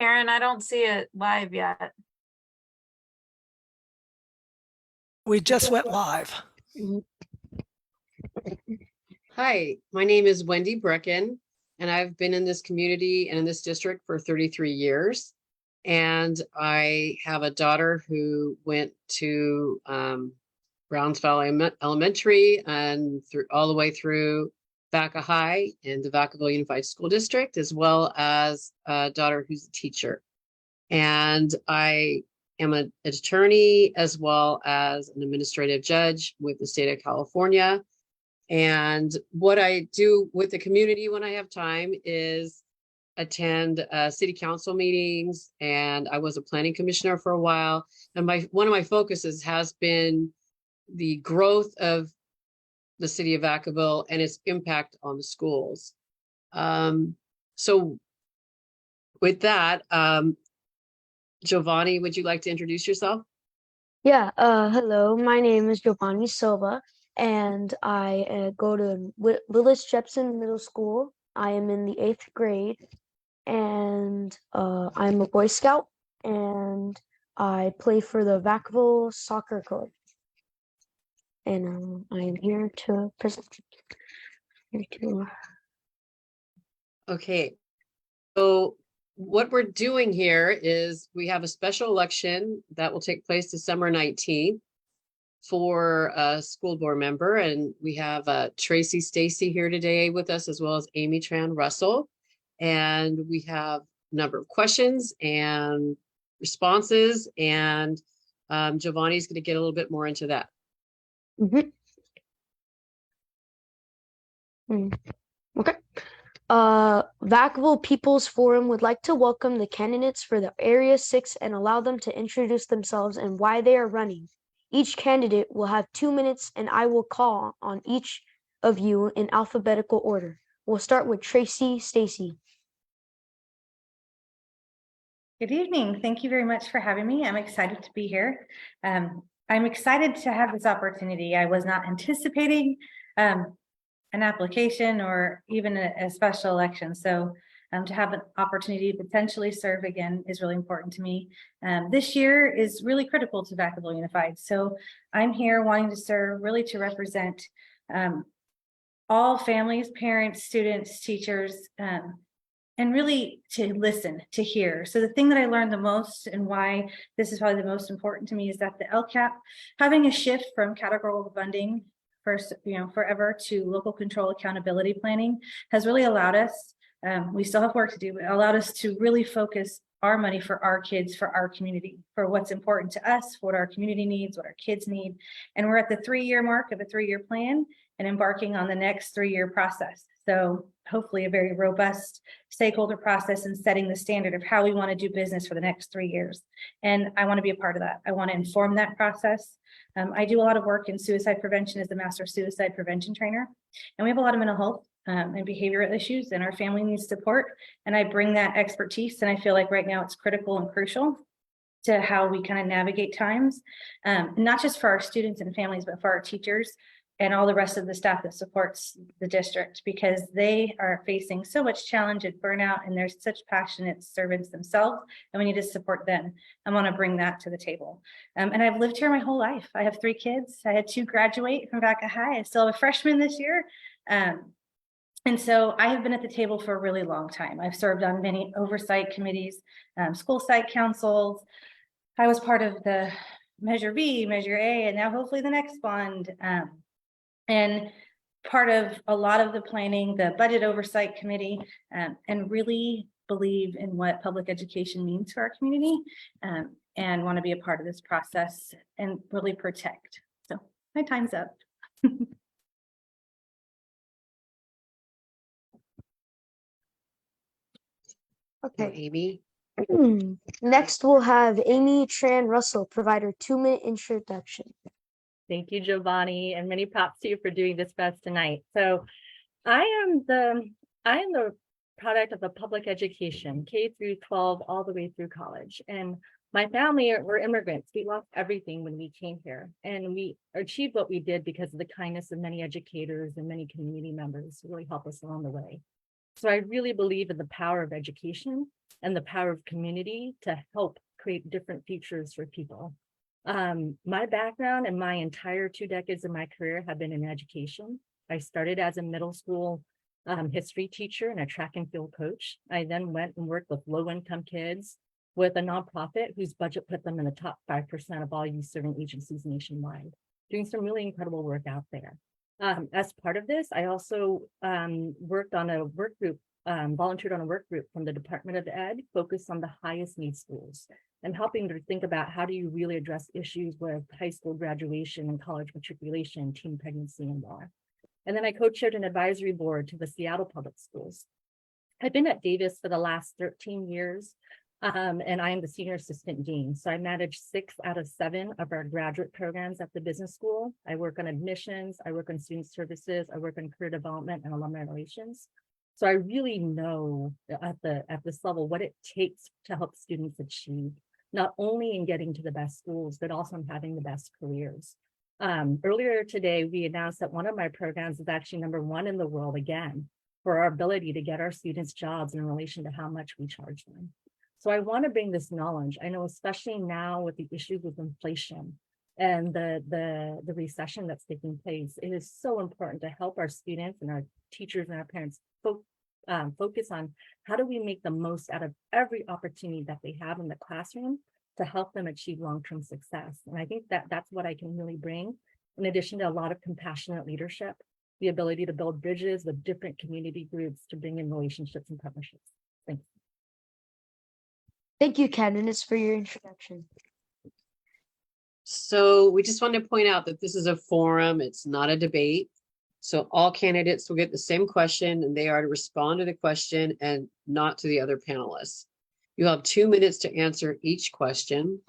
Aaron, I don't see it live yet. We just went live. Hi, my name is Wendy Brecken, and I've been in this community and in this district for 33 years. And I have a daughter who went to Brownsville Elementary and all the way through Vaca High in the Vacaville Unified School District, as well as a daughter who's a teacher. And I am an attorney as well as an administrative judge with the state of California. And what I do with the community when I have time is attend city council meetings. And I was a planning commissioner for a while. And one of my focuses has been the growth of the city of Vacaville and its impact on the schools. So with that, Giovanni, would you like to introduce yourself? Yeah, hello, my name is Giovanni Silva, and I go to Willis Jepson Middle School. I am in the 8th grade, and I'm a Boy Scout, and I play for the Vacaville Soccer Club. And I am here to present. Okay, so what we're doing here is we have a special election that will take place December 19th for a school board member. And we have Tracy Stacy here today with us, as well as Amy Tran Russell. And we have a number of questions and responses. And Giovanni's going to get a little bit more into that. Okay. Vacaville People's Forum would like to welcome the candidates for the Area 6 and allow them to introduce themselves and why they are running. Each candidate will have 2 minutes, and I will call on each of you in alphabetical order. We'll start with Tracy Stacy. Good evening. Thank you very much for having me. I'm excited to be here. I'm excited to have this opportunity. I was not anticipating an application or even a special election. So to have an opportunity to potentially serve again is really important to me. This year is really critical to Vacaville Unified. So I'm here wanting to serve, really to represent all families, parents, students, teachers, and really to listen, to hear. So the thing that I learned the most and why this is probably the most important to me is that the LCAP, having a shift from categorical funding forever to local control accountability planning has really allowed us, we still have work to do, but allowed us to really focus our money for our kids, for our community, for what's important to us, what our community needs, what our kids need. And we're at the 3-year mark of a 3-year plan and embarking on the next 3-year process. So hopefully a very robust stakeholder process and setting the standard of how we want to do business for the next 3 years. And I want to be a part of that. I want to inform that process. I do a lot of work in suicide prevention as a master suicide prevention trainer. And we have a lot of mental health and behavioral issues, and our family needs support. And I bring that expertise. And I feel like right now it's critical and crucial to how we kind of navigate times, not just for our students and families, but for our teachers and all the rest of the staff that supports the district, because they are facing so much challenge and burnout, and they're such passionate servants themselves, and we need to support them. I want to bring that to the table. And I've lived here my whole life. I have 3 kids. I had 2 graduate from Vaca High. I still have a freshman this year. And so I have been at the table for a really long time. I've served on many oversight committees, school site councils. I was part of the Measure B, Measure A, and now hopefully the next bond. And part of a lot of the planning, the budget oversight committee, and really believe in what public education means for our community, and want to be a part of this process and really protect. So my time's up. Okay. Amy. Next, we'll have Amy Tran Russell provide her 2-minute introduction. Thank you, Giovanni, and many props to you for doing this for us tonight. So I am the product of a public education, K through 12, all the way through college. And my family were immigrants. We lost everything when we came here, and we achieved what we did because of the kindness of many educators and many community members who really helped us along the way. So I really believe in the power of education and the power of community to help create different futures for people. My background and my entire 2 decades of my career have been in education. I started as a middle school history teacher and a track and field coach. I then went and worked with low-income kids with a nonprofit whose budget put them in the top 5% of all youth serving agencies nationwide, doing some really incredible work out there. As part of this, I also worked on a work group, volunteered on a work group from the Department of Ed focused on the highest need schools and helping to think about how do you really address issues with high school graduation and college matriculation, teen pregnancy, and more. And then I co-chaired an advisory board to the Seattle Public Schools. I've been at Davis for the last 13 years, and I am the senior assistant dean. So I manage 6 out of 7 of our graduate programs at the business school. I work on admissions, I work on student services, I work on career development and alumni relations. So I really know at this level what it takes to help students achieve, not only in getting to the best schools, but also in having the best careers. Earlier today, we announced that one of my programs is actually #1 in the world again for our ability to get our students jobs in relation to how much we charge them. So I want to bring this knowledge. I know, especially now with the issues with inflation and the recession that's taking place, it is so important to help our students and our teachers and our parents focus on how do we make the most out of every opportunity that they have in the classroom to help them achieve long-term success. And I think that that's what I can really bring, in addition to a lot of compassionate leadership, the ability to build bridges with different community groups to bring in relationships and partnerships. Thanks. Thank you, Candace, for your introduction. So we just wanted to point out that this is a forum, it's not a debate. So all candidates will get the same question and they are to respond to the question and not to the other panelists. You'll have 2 minutes to answer each question.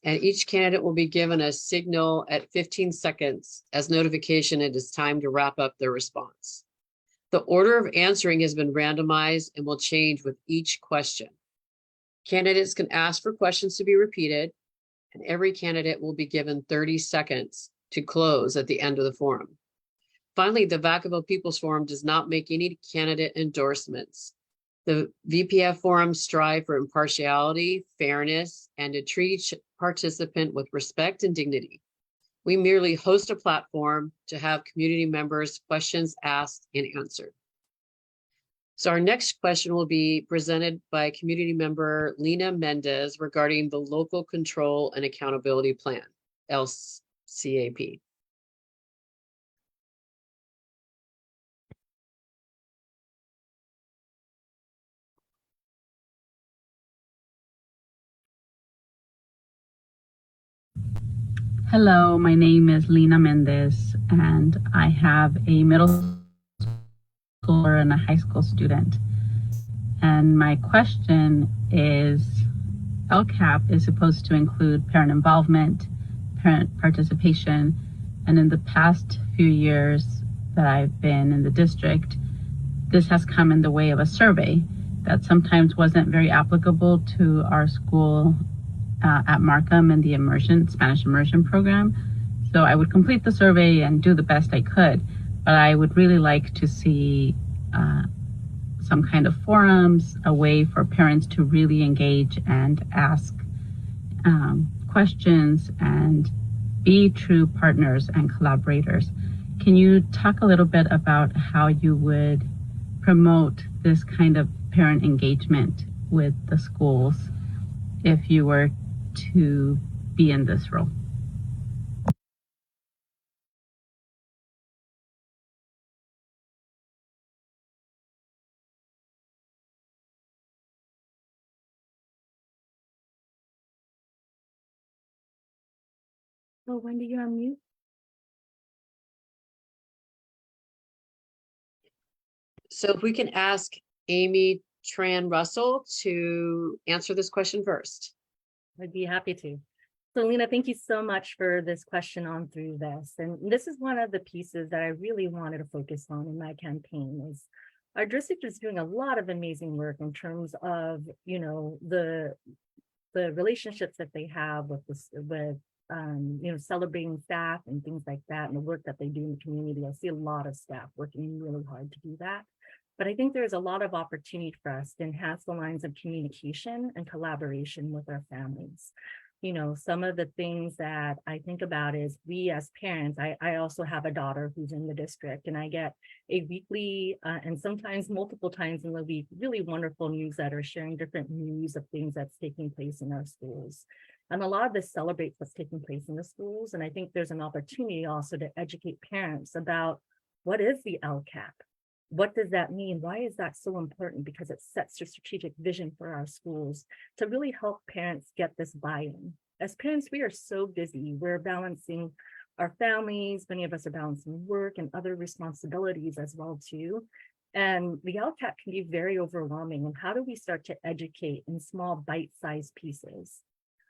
And each candidate will be given a signal at 15 seconds as notification it is time to wrap up their response. The order of answering has been randomized and will change with each question. Candidates can ask for questions to be repeated, and every candidate will be given 30 seconds to close at the end of the forum. Finally, the Vacaville People's Forum does not make any candidate endorsements. The VPF forums strive for impartiality, fairness, and to treat each participant with respect and dignity. We merely host a platform to have community members' questions asked and answered. So our next question will be presented by community member Lena Mendez regarding the Local Control and Accountability Plan, LCAP. Hello, my name is Lena Mendez, and I have a middle schooler and a high school student. And my question is, LCAP is supposed to include parent involvement, parent participation, and in the past few years that I've been in the district, this has come in the way of a survey that sometimes wasn't very applicable to our school at Markham and the Spanish immersion program. So I would complete the survey and do the best I could, but I would really like to see some kind of forums, a way for parents to really engage and ask questions and be true partners and collaborators. Can you talk a little bit about how you would promote this kind of parent engagement with the schools if you were to be in this role? Oh, Wendy, you're on mute. So if we can ask Amy Tran Russell to answer this question first. I'd be happy to. So Lena, thank you so much for this question on through this. And this is one of the pieces that I really wanted to focus on in my campaign is our district is doing a lot of amazing work in terms of, you know, the relationships that they have with this, with you know, celebrating staff and things like that, and the work that they do in the community. I see a lot of staff working really hard to do that. But I think there's a lot of opportunity for us to enhance the lines of communication and collaboration with our families. You know, some of the things that I think about is we as parents, I also have a daughter who's in the district, and I get a weekly and sometimes multiple times in the week, really wonderful newsletter sharing different news of things that's taking place in our schools. And a lot of this celebrates what's taking place in the schools. And I think there's an opportunity also to educate parents about what is the LCAP? What does that mean? Why is that so important? Because it sets a strategic vision for our schools to really help parents get this buy-in. As parents, we are so busy. We're balancing our families. Many of us are balancing work and other responsibilities as well too. And the LCAP can be very overwhelming. And how do we start to educate in small bite-sized pieces?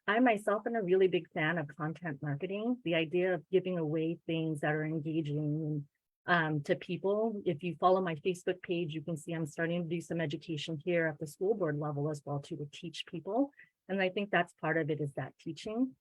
I myself am a really big fan of content marketing, the idea of giving away things that are engaging to people. If you follow my Facebook page, you can see I'm starting to do some education here at the school board level as well to teach people. And I think that's part of it, is that teaching.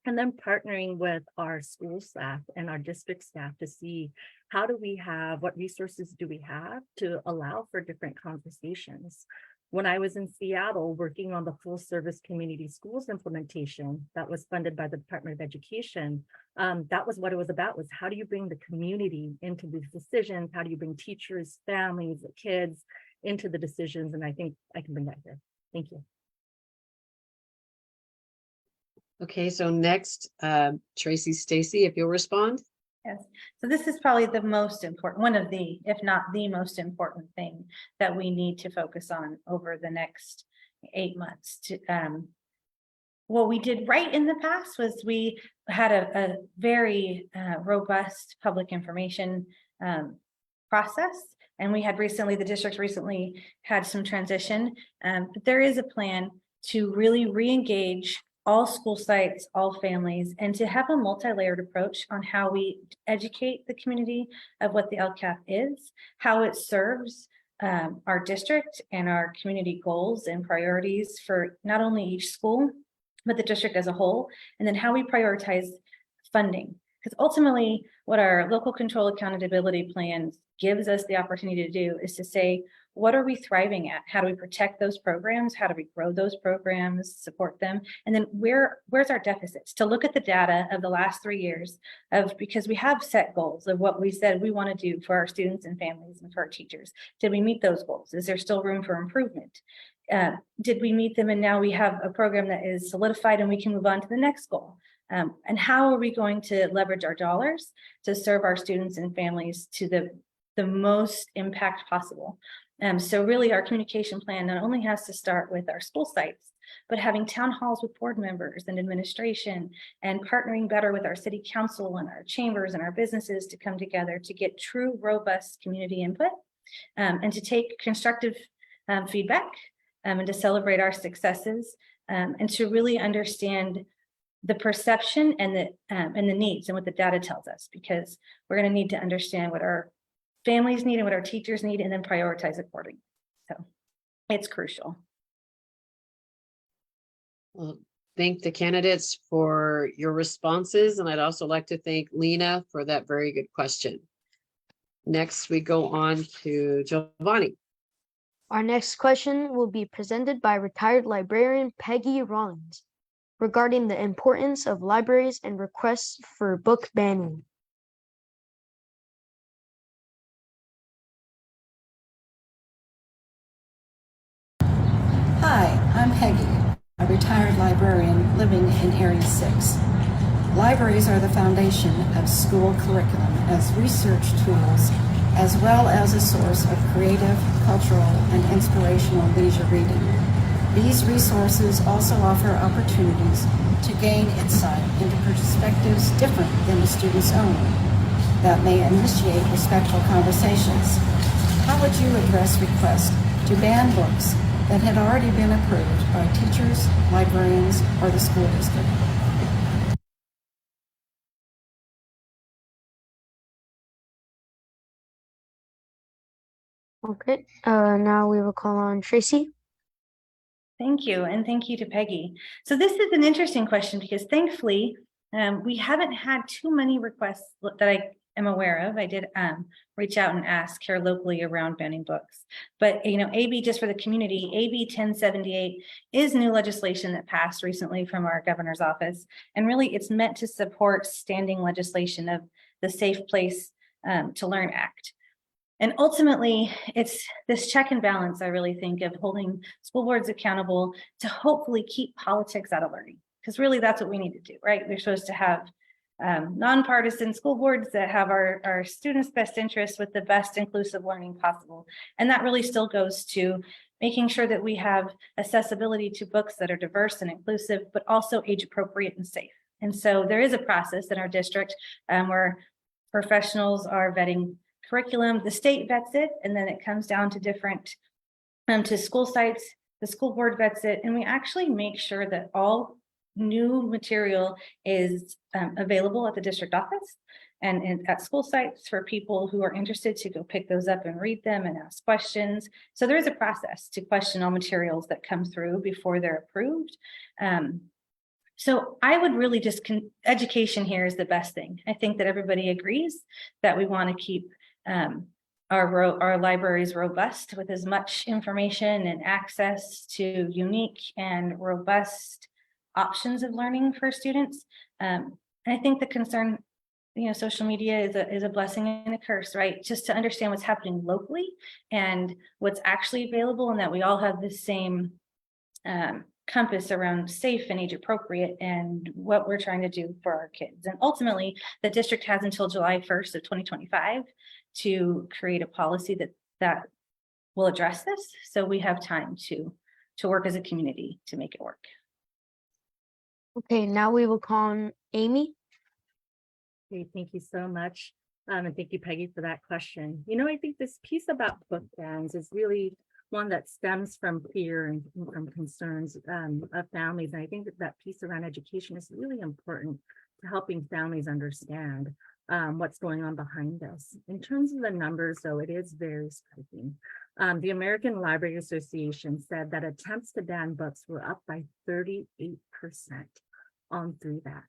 And then partnering with our school staff and our district staff to see how do we have, what resources do we have to allow for different conversations. When I was in Seattle working on the full service community schools implementation that was funded by the Department of Education, that was what it was about, was how do you bring the community into these decisions? How do you bring teachers, families, the kids into the decisions? And I think I can bring that here. Thank you. Okay, so next, Tracy Stacy, if you'll respond. Yes, so this is probably the most important, one of the, if not the most important thing that we need to focus on over the next 8 months. What we did right in the past was we had a very robust public information process. And we had recently, the district recently had some transition, but there is a plan to really re-engage all school sites, all families, and to have a multi-layered approach on how we educate the community of what the LCAP is, how it serves our district and our community goals and priorities for not only each school, but the district as a whole, and then how we prioritize funding. Because ultimately, what our local control accountability plan gives us the opportunity to do is to say, what are we thriving at? How do we protect those programs? How do we grow those programs, support them? And then where's our deficits? To look at the data of the last 3 years because we have set goals of what we said we want to do for our students and families and for our teachers. Did we meet those goals? Is there still room for improvement? Did we meet them? And now we have a program that is solidified and we can move on to the next goal. And how are we going to leverage our dollars to serve our students and families to the most impact possible? So really our communication plan not only has to start with our school sites, but having town halls with board members and administration and partnering better with our city council and our chambers and our businesses to come together to get true, robust community input and to take constructive feedback and to celebrate our successes and to really understand the perception and the needs and what the data tells us, because we're going to need to understand what our families need and what our teachers need, and then prioritize accordingly. So it's crucial. Well, thank the candidates for your responses. And I'd also like to thank Lena for that very good question. Next, we go on to Giovanni. Our next question will be presented by retired librarian Peggy Rollins regarding the importance of libraries and requests for book banning. Hi, I'm Peggy, a retired librarian living in Area 6. Libraries are the foundation of school curriculum as research tools, as well as a source of creative, cultural, and inspirational leisure reading. These resources also offer opportunities to gain insight into perspectives different than the student's own that may initiate respectful conversations. How would you address requests to ban books that had already been approved by teachers, librarians, or the school district? Okay, now we will call on Tracy. Thank you. And thank you to Peggy. So this is an interesting question because thankfully, we haven't had too many requests that am aware of. I did reach out and ask here locally around banning books. But, you know, AB, just for the community, AB 1078 is new legislation that passed recently from our governor's office. And really, it's meant to support standing legislation of the Safe Place to Learn Act. And ultimately, it's this check and balance, I really think, of holding school boards accountable to hopefully keep politics out of learning. Because really, that's what we need to do, right? We're supposed to have nonpartisan school boards that have our students' best interests with the best inclusive learning possible. And that really still goes to making sure that we have accessibility to books that are diverse and inclusive, but also age appropriate and safe. And so there is a process in our district where professionals are vetting curriculum, the state vets it, and then it comes down to different, to school sites, the school board vets it, and we actually make sure that all new material is available at the district office and at school sites for people who are interested to go pick those up and read them and ask questions. So there is a process to question all materials that come through before they're approved. So I would really just, education here is the best thing. I think that everybody agrees that we want to keep our libraries robust with as much information and access to unique and robust options of learning for students. And I think the concern, you know, social media is a blessing and a curse, right? Just to understand what's happening locally and what's actually available, and that we all have the same compass around safe and age appropriate and what we're trying to do for our kids. And ultimately, the district has until July 1st of 2025 to create a policy that will address this. So we have time to work as a community to make it work. Okay, now we will call on Amy. Okay, thank you so much. And thank you, Peggy, for that question. You know, I think this piece about book bans is really one that stems from fear and from concerns of families. And I think that piece around education is really important to helping families understand what's going on behind this. In terms of the numbers, though, it is very striking. The American Library Association said that attempts to ban books were up by 38% on through that.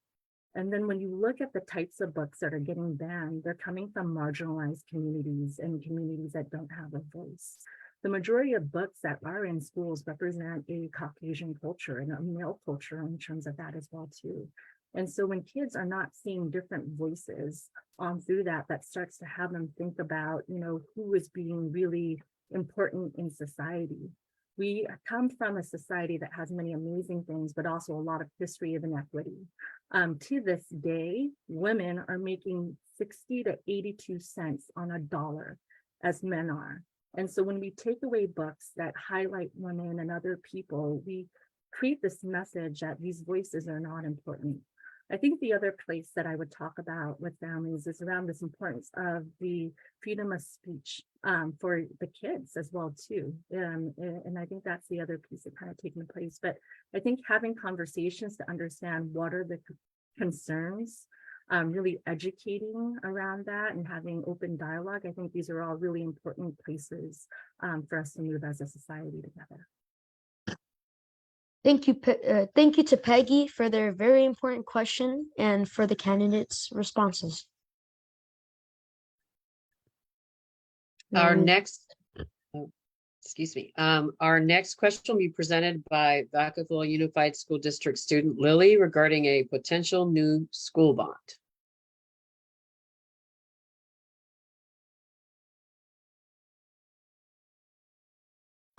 And then when you look at the types of books that are getting banned, they're coming from marginalized communities and communities that don't have a voice. The majority of books that are in schools represent a Caucasian culture and a male culture in terms of that as well too. And so when kids are not seeing different voices on through that, that starts to have them think about, you know, who is being really important in society. We come from a society that has many amazing things, but also a lot of history of inequity. To this day, women are making 60 to 82 cents on a dollar as men are. And so when we take away books that highlight women and other people, we create this message that these voices are not important. I think the other place that I would talk about with families is around this importance of the freedom of speech for the kids as well too. And I think that's the other piece that kind of taking place. But I think having conversations to understand what are the concerns, really educating around that and having open dialogue. I think these are all really important places for us to move as a society together. Thank you to Peggy for their very important question and for the candidates' responses. Our next question will be presented by Vacaville Unified School District student Lily regarding a potential new school bond.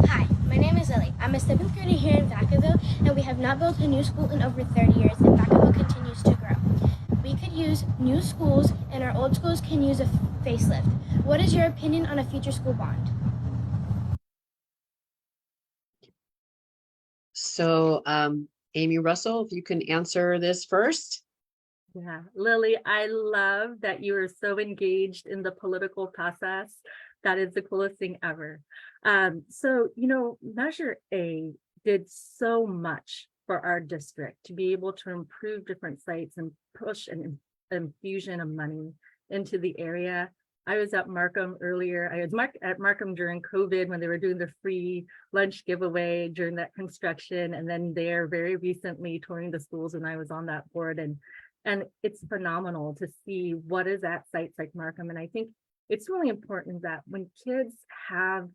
Hi, my name is Lily. I'm a 7th grader here in Vacaville, and we have not built a new school in over 30 years, and Vacaville continues to grow. We could use new schools, and our old schools can use a facelift. What is your opinion on a future school bond? So, Amy Russell, if you can answer this first. Yeah, Lily, I love that you are so engaged in the political process. That is the coolest thing ever. So, you know, Measure A did so much for our district to be able to improve different sites and push an infusion of money into the area. I was at Markham earlier. I was at Markham during COVID when they were doing the free lunch giveaway during that construction. And then there very recently touring the schools when I was on that board. And And it's phenomenal to see what is at sites like Markham. And I think it's really important that when kids have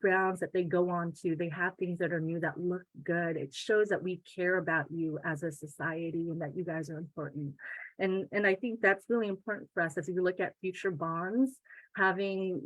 grounds that they go on to, they have things that are new that look good. It shows that we care about you as a society and that you guys are important. And I think that's really important for us as we look at future bonds, having,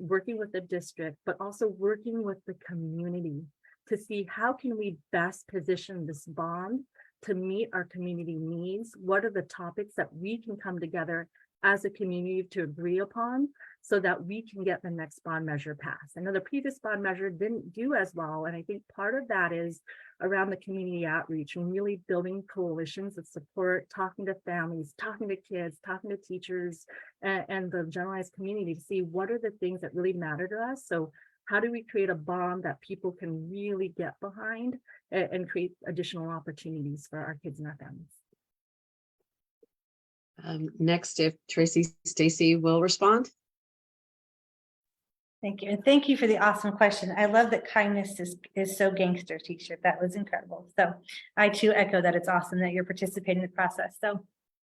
working with the district, but also working with the community to see how can we best position this bond to meet our community needs. What are the topics that we can come together as a community to agree upon so that we can get the next bond measure passed. I know the previous bond measure didn't do as well. And I think part of that is around the community outreach and really building coalitions of support, talking to families, talking to kids, talking to teachers and the generalized community to see what are the things that really matter to us. So how do we create a bond that people can really get behind and create additional opportunities for our kids and our families? Next, if Tracy Stacy will respond. Thank you. And thank you for the awesome question. I love that kindness is so gangster t-shirt. That was incredible. So I too echo that it's awesome that you're participating in the process. So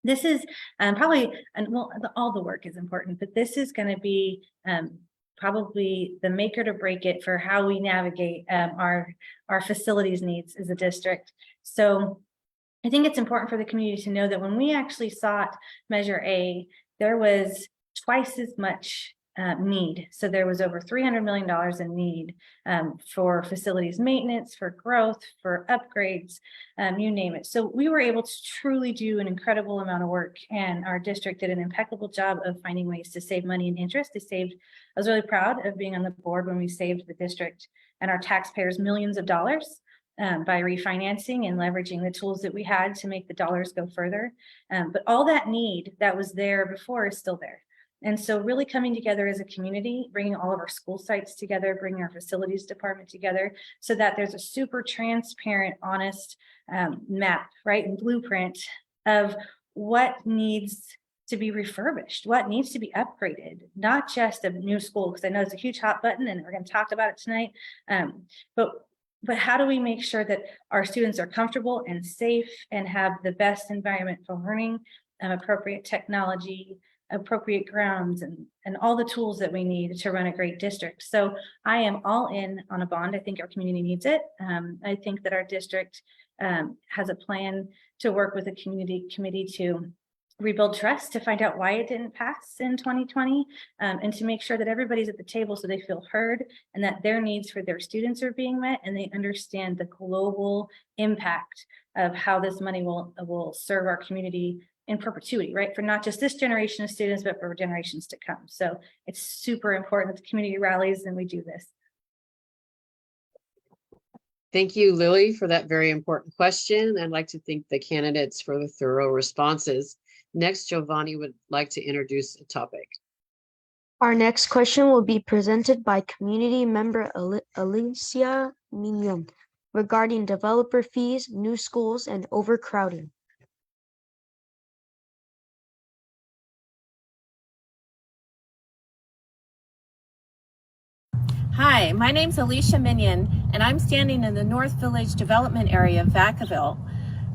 this is probably, and well, all the work is important, but this is going to be probably the make or to break it for how we navigate our facilities needs as a district. So I think it's important for the community to know that when we actually sought Measure A, there was twice as much need. So there was over $300 million in need for facilities maintenance, for growth, for upgrades, you name it. So we were able to truly do an incredible amount of work, and our district did an impeccable job of finding ways to save money and interest. I was really proud of being on the board when we saved the district and our taxpayers millions of dollars by refinancing and leveraging the tools that we had to make the dollars go further. But all that need that was there before is still there. And so really coming together as a community, bringing all of our school sites together, bringing our facilities department together so that there's a super transparent, honest map, right, and blueprint of what needs to be refurbished, what needs to be upgraded, not just a new school, because I know it's a huge hot button and we're going to talk about it tonight. But how do we make sure that our students are comfortable and safe and have the best environment for learning, appropriate technology, appropriate grounds, and all the tools that we need to run a great district. So I am all in on a bond. I think our community needs it. I think that our district has a plan to work with the community committee to rebuild trust, to find out why it didn't pass in 2020, and to make sure that everybody's at the table so they feel heard and that their needs for their students are being met and they understand the global impact of how this money will serve our community in perpetuity, right? For not just this generation of students, but for generations to come. So it's super important that the community rallies and we do this. Thank you, Lily, for that very important question. I'd like to thank the candidates for the thorough responses. Next, Giovanni would like to introduce a topic. Our next question will be presented by community member Alicia Mignon regarding developer fees, new schools, and overcrowding. Hi, my name's Alicia Minion, and I'm standing in the North Village development area of Vacaville.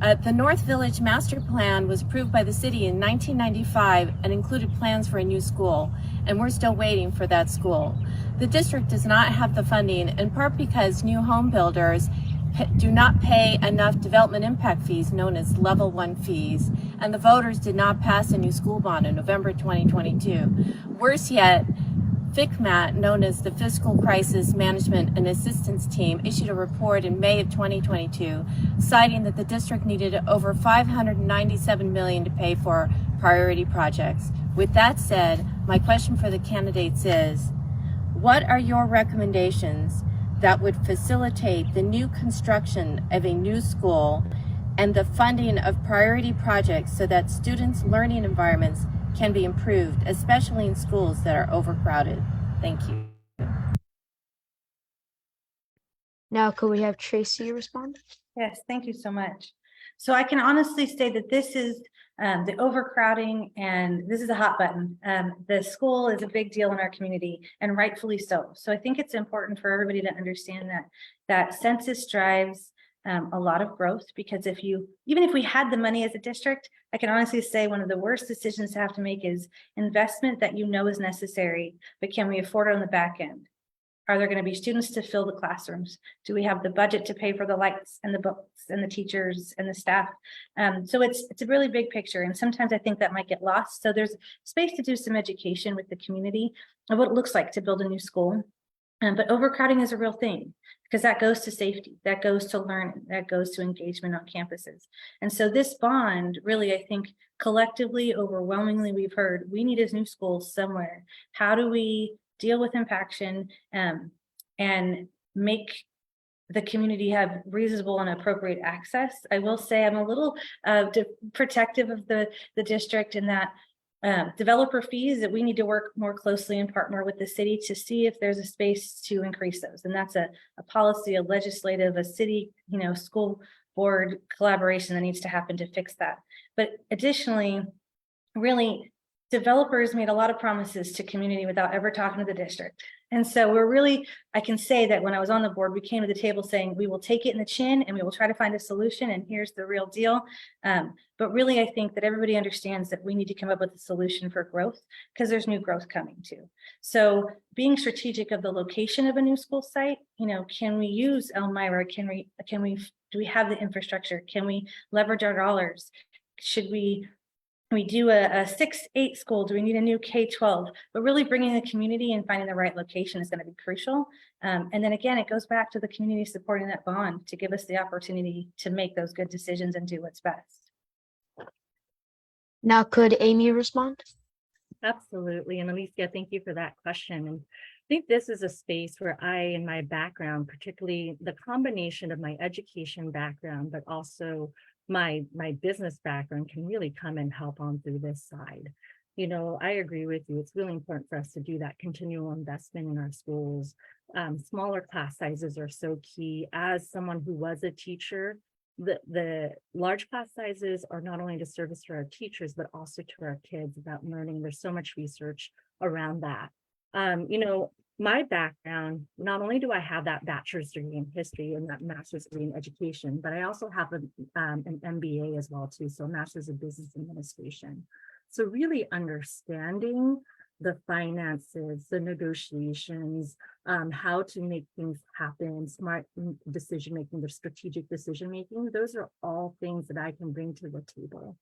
The North Village Master Plan was approved by the city in 1995 and included plans for a new school, and we're still waiting for that school. The district does not have the funding, in part because new home builders do not pay enough development impact fees, known as level 1 fees, and the voters did not pass a new school bond in November 2022. Worse yet, FCMAT, known as the Fiscal Crisis Management and Assistance Team, issued a report in May of 2022, citing that the district needed over $597 million to pay for priority projects. With that said, my question for the candidates is, what are your recommendations that would facilitate the new construction of a new school and the funding of priority projects so that students' learning environments can be improved, especially in schools that are overcrowded? Thank you. Now, could we have Tracy respond? Yes, thank you so much. So I can honestly say that this is the overcrowding, and this is a hot button. The school is a big deal in our community, and rightfully so. So I think it's important for everybody to understand that census drives a lot of growth, because even if we had the money as a district, I can honestly say one of the worst decisions to have to make is investment that you know is necessary, but can we afford it on the back end? Are there going to be students to fill the classrooms? Do we have the budget to pay for the lights and the books and the teachers and the staff? So it's a really big picture. And sometimes I think that might get lost. So there's space to do some education with the community of what it looks like to build a new school. But overcrowding is a real thing, because that goes to safety, that goes to learning, that goes to engagement on campuses. And so this bond, really, I think collectively, overwhelmingly, we've heard we need a new school somewhere. How do we deal with impaction and make the community have reasonable and appropriate access? I will say I'm a little protective of the district in that developer fees, that we need to work more closely and partner with the city to see if there's a space to increase those. And that's a policy, a legislative, a city, school board collaboration that needs to happen to fix that. But additionally, really, developers made a lot of promises to community without ever talking to the district. And so I can say that when I was on the board, we came to the table saying, we will take it in the chin and we will try to find a solution, and here's the real deal. But really, I think that everybody understands that we need to come up with a solution for growth, because there's new growth coming too. So being strategic of the location of a new school site, can we use Elmira? Do we have the infrastructure? Can we leverage our dollars? Should we do a 6-8 school? Do we need a new K-12? But really bringing the community and finding the right location is going to be crucial. And then again, it goes back to the community supporting that bond to give us the opportunity to make those good decisions and do what's best. Now, could Amy respond? Absolutely. And Alicia, thank you for that question. And I think this is a space where in my background, particularly the combination of my education background, but also my business background, can really come and help on through this side. I agree with you. It's really important for us to do that continual investment in our schools. Smaller class sizes are so key. As someone who was a teacher, the large class sizes are not only to service to our teachers, but also to our kids about learning. There's so much research around that. My background, not only do I have that bachelor's degree in history and that master's degree in education, but I also have an MBA as well too, so a master's of business administration. So really understanding the finances, the negotiations, how to make things happen, smart decision-making, the strategic decision-making, those are all things that I can bring to the table.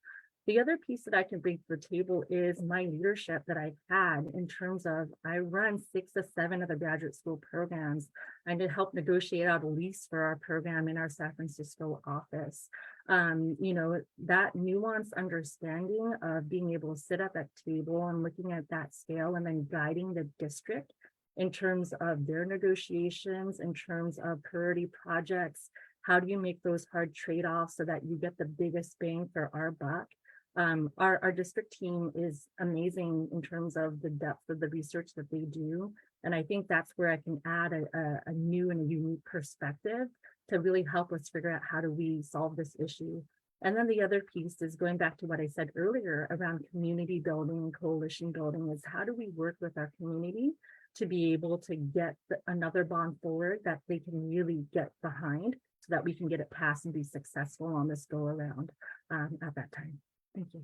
The other piece that I can bring to the table is my leadership that I've had in terms of, I run 6 to 7 of the graduate school programs. I did help negotiate out a lease for our program in our San Francisco office. That nuanced understanding of being able to sit at that table and looking at that scale and then guiding the district in terms of their negotiations, in terms of priority projects. How do you make those hard trade-offs so that you get the biggest bang for our buck? Our district team is amazing in terms of the depth of the research that they do. And I think that's where I can add a new and a unique perspective to really help us figure out how do we solve this issue. And then the other piece is going back to what I said earlier around community building and coalition building, is how do we work with our community to be able to get another bond forward that they can really get behind so that we can get it passed and be successful on this go around at that time. Thank you.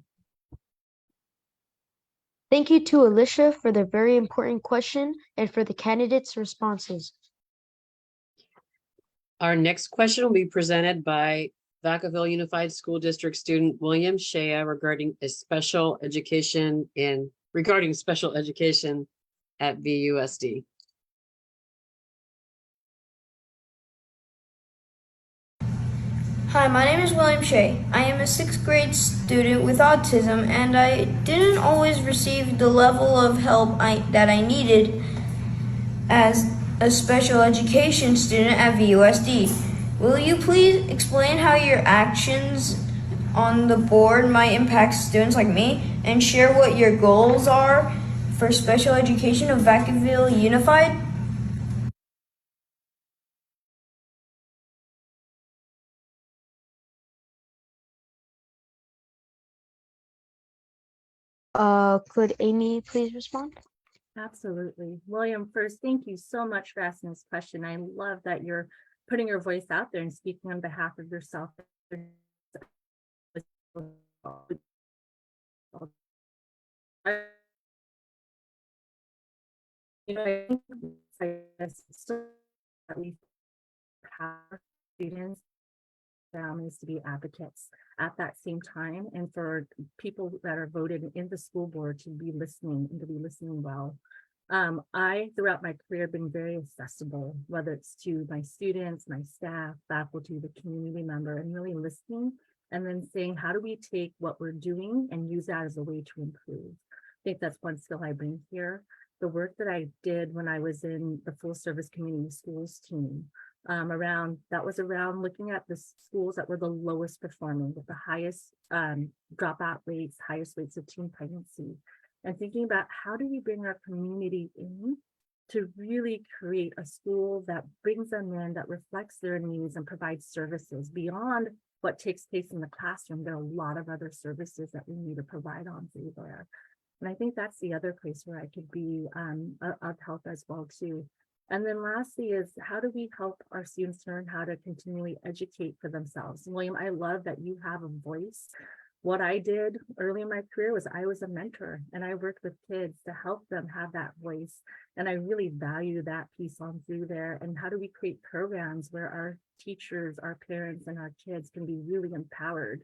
Thank you to Alicia for the very important question and for the candidates' responses. Our next question will be presented by Vacaville Unified School District student William Shea regarding special education at VUSD. Hi, my name is William Shea. I am a 6th grade student with autism, and I didn't always receive the level of help that I needed as a special education student at VUSD. Will you please explain how your actions on the board might impact students like me, and share what your goals are for special education of Vacaville Unified? Could Amy please respond? Absolutely. William, first, thank you so much for asking this question. I love that you're putting your voice out there and speaking on behalf of yourself. You know, I think that we have students, families to be advocates at that same time, and for people that are voted in the school board to be listening and to be listening well. I, throughout my career, been very accessible, whether it's to my students, my staff, faculty, the community member, and really listening and then saying, how do we take what we're doing and use that as a way to improve? I think that's one skill I bring here. The work that I did when I was in the full service community schools team, that was around looking at the schools that were the lowest performing with the highest dropout rates, highest rates of teen pregnancy, and thinking about how do we bring our community in to really create a school that brings them in, that reflects their needs and provides services beyond what takes place in the classroom. There are a lot of other services that we need to provide on through there. And I think that's the other place where I could be of help as well too. And then lastly is, how do we help our students learn how to continually educate for themselves? William, I love that you have a voice. What I did early in my career was I was a mentor, and I worked with kids to help them have that voice. And I really value that piece on through there. And how do we create programs where our teachers, our parents, and our kids can be really empowered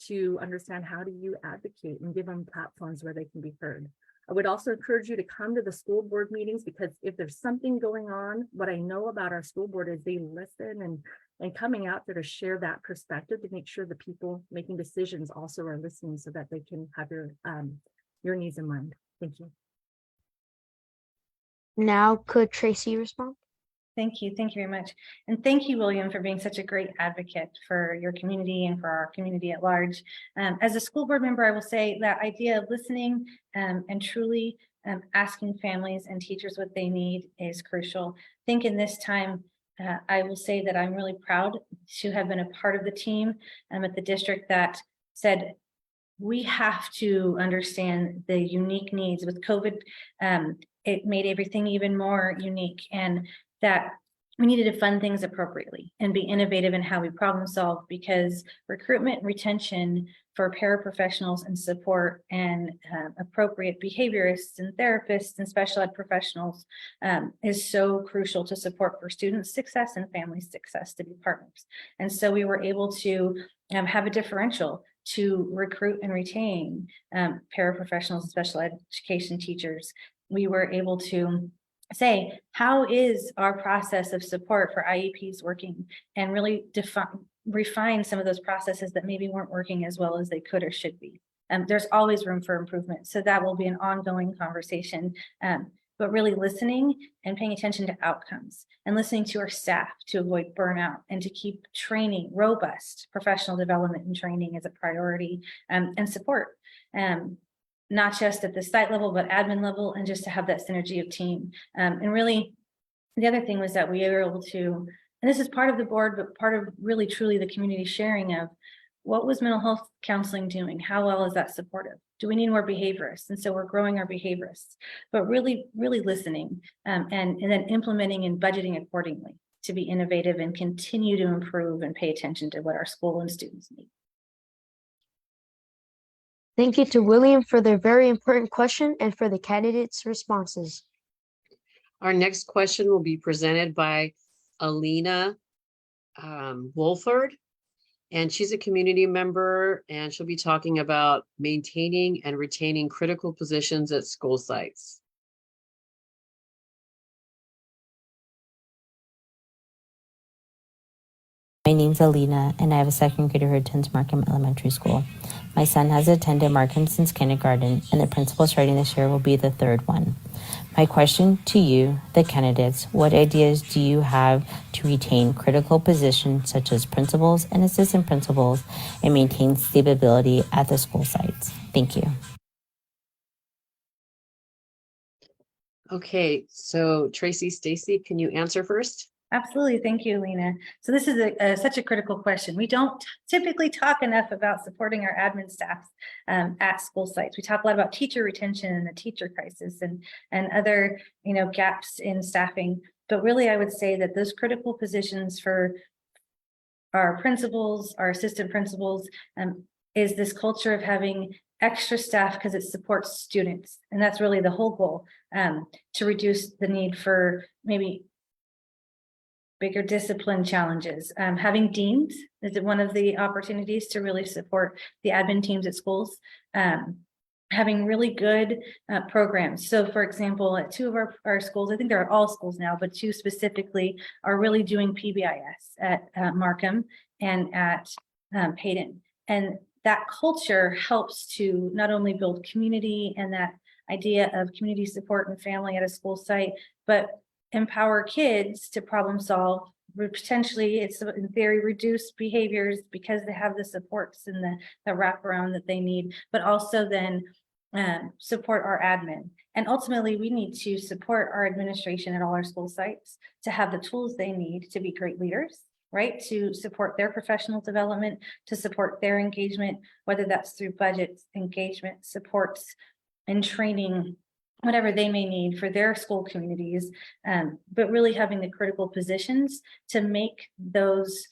to understand how do you advocate and give them platforms where they can be heard. I would also encourage you to come to the school board meetings, because if there's something going on, what I know about our school board is they listen and coming out there to share that perspective to make sure the people making decisions also are listening so that they can have your needs in mind. Thank you. Now could Tracy respond? Thank you. Thank you very much. And thank you, William, for being such a great advocate for your community and for our community at large. As a school board member, I will say that idea of listening and truly asking families and teachers what they need is crucial. I think in this time, I will say that I'm really proud to have been a part of the team at the district that said, we have to understand the unique needs. With COVID, it made everything even more unique, and that we needed to fund things appropriately and be innovative in how we problem solve, because recruitment and retention for paraprofessionals and support and appropriate behaviorists and therapists and special ed professionals is so crucial to support for students' success and family success to be partners. And so we were able to have a differential to recruit and retain paraprofessionals and special education teachers. We were able to say, how is our process of support for IEPs working, and really refine some of those processes that maybe weren't working as well as they could or should be. There's always room for improvement. So that will be an ongoing conversation, but really listening and paying attention to outcomes and listening to our staff to avoid burnout and to keep training, robust professional development and training as a priority, and support. Not just at the site level, but admin level, and just to have that synergy of team. And really, the other thing was that we were able to, and this is part of the board, but part of really truly the community sharing of what was mental health counseling doing? How well is that supportive? Do we need more behaviorists? And so we're growing our behaviorists, but really, really listening and then implementing and budgeting accordingly to be innovative and continue to improve and pay attention to what our school and students need. Thank you to William for their very important question and for the candidates' responses. Our next question will be presented by Alina Wolford, and she's a community member, and she'll be talking about maintaining and retaining critical positions at school sites. My name's Alina, and I have a second grader who attends Markham Elementary School. My son has attended Markham since kindergarten, and the principal starting this year will be the third one. My question to you, the candidates, what ideas do you have to retain critical positions such as principals and assistant principals and maintain stability at the school sites? Thank you. Okay, so Tracy, Stacy, can you answer first? Absolutely. Thank you, Lena. So this is such a critical question. We don't typically talk enough about supporting our admin staff at school sites. We talk a lot about teacher retention and the teacher crisis and other gaps in staffing. But really, I would say that those critical positions for our principals, our assistant principals, is this culture of having extra staff because it supports students. And that's really the whole goal, to reduce the need for maybe bigger discipline challenges. Having deans is one of the opportunities to really support the admin teams at schools. Having really good programs. So for example, at two of our schools, I think they're at all schools now, but two specifically are really doing PBIS at Markham and at Hayden. And that culture helps to not only build community and that idea of community support and family at a school site, but empower kids to problem solve. Potentially, it's in theory reduce behaviors because they have the supports and the wraparound that they need, but also then support our admin. And ultimately, we need to support our administration at all our school sites to have the tools they need to be great leaders, right? To support their professional development, to support their engagement, whether that's through budgets, engagement, supports, and training, whatever they may need for their school communities, but really having the critical positions to make those